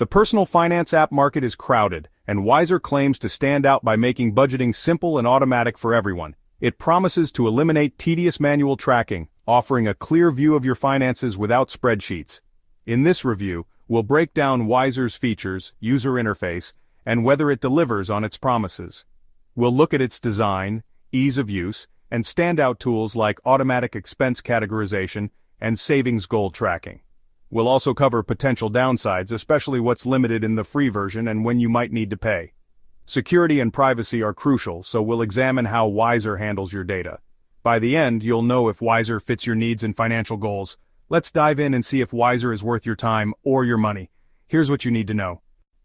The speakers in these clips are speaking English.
The personal finance app market is crowded, and Wiser claims to stand out by making budgeting simple and automatic for everyone. It promises to eliminate tedious manual tracking, offering a clear view of your finances without spreadsheets. In this review, we'll break down Wiser's features, user interface, and whether it delivers on its promises. We'll look at its design, ease of use, and standout tools like automatic expense categorization and savings goal tracking. We'll also cover potential downsides, especially what's limited in the free version and when you might need to pay. Security and privacy are crucial, so we'll examine how Wiser handles your data. By the end, you'll know if Wiser fits your needs and financial goals. Let's dive in and see if Wiser is worth your time or your money. Here's what you need to know.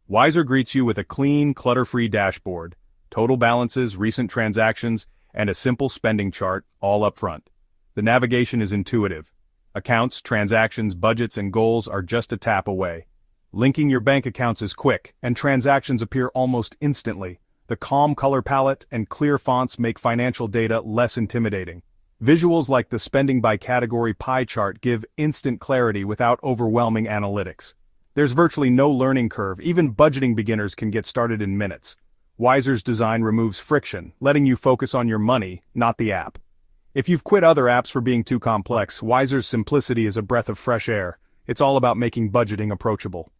Wiser greets you with a clean, clutter-free dashboard, total balances, recent transactions, and a simple spending chart, all up front. The navigation is intuitive. Accounts, transactions, budgets, and goals are just a tap away. Linking your bank accounts is quick, and transactions appear almost instantly. The calm color palette and clear fonts make financial data less intimidating. Visuals like the spending by category pie chart give instant clarity without overwhelming analytics. There's virtually no learning curve, even budgeting beginners can get started in minutes. Wiser's design removes friction, letting you focus on your money, not the app. If you've quit other apps for being too complex, Wiser's simplicity is a breath of fresh air. It's all about making budgeting approachable.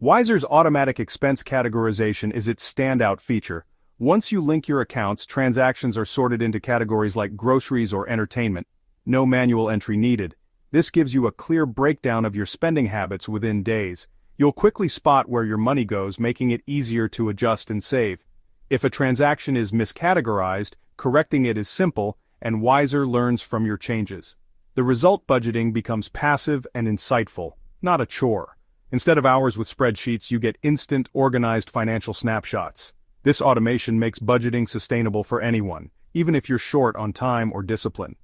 Wiser's automatic expense categorization is its standout feature. Once you link your accounts, transactions are sorted into categories like groceries or entertainment. No manual entry needed. This gives you a clear breakdown of your spending habits within days. You'll quickly spot where your money goes, making it easier to adjust and save. If a transaction is miscategorized, correcting it is simple, and Wiser learns from your changes. The result budgeting becomes passive and insightful, not a chore. Instead of hours with spreadsheets, you get instant, organized financial snapshots. This automation makes budgeting sustainable for anyone, even if you're short on time or discipline.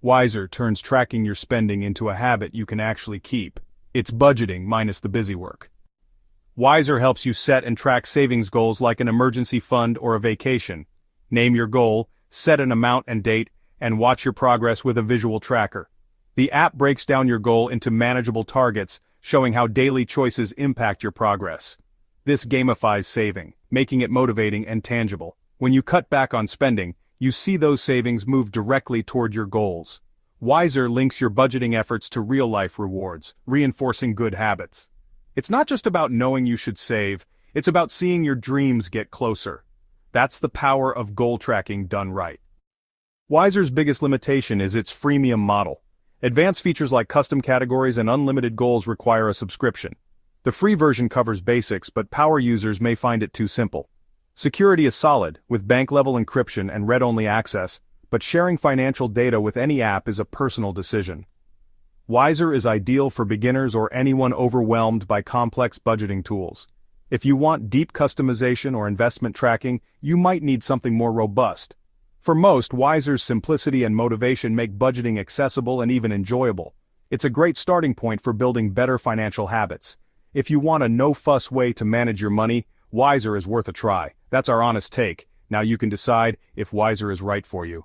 Wiser turns tracking your spending into a habit you can actually keep. It's budgeting minus the busy work. Wiser helps you set and track savings goals like an emergency fund or a vacation. Name your goal, set an amount and date, and watch your progress with a visual tracker. The app breaks down your goal into manageable targets, showing how daily choices impact your progress. This gamifies saving, making it motivating and tangible. When you cut back on spending, you see those savings move directly toward your goals. Wiser links your budgeting efforts to real-life rewards, reinforcing good habits. It's not just about knowing you should save, it's about seeing your dreams get closer. That's the power of goal tracking done right. Wiser's biggest limitation is its freemium model. Advanced features like custom categories and unlimited goals require a subscription. The free version covers basics, but power users may find it too simple. Security is solid, with bank-level encryption and read-only access, but sharing financial data with any app is a personal decision. Wiser is ideal for beginners or anyone overwhelmed by complex budgeting tools. If you want deep customization or investment tracking, you might need something more robust. For most, Wiser's simplicity and motivation make budgeting accessible and even enjoyable. It's a great starting point for building better financial habits. If you want a no-fuss way to manage your money, Wiser is worth a try. That's our honest take. Now you can decide if Wiser is right for you.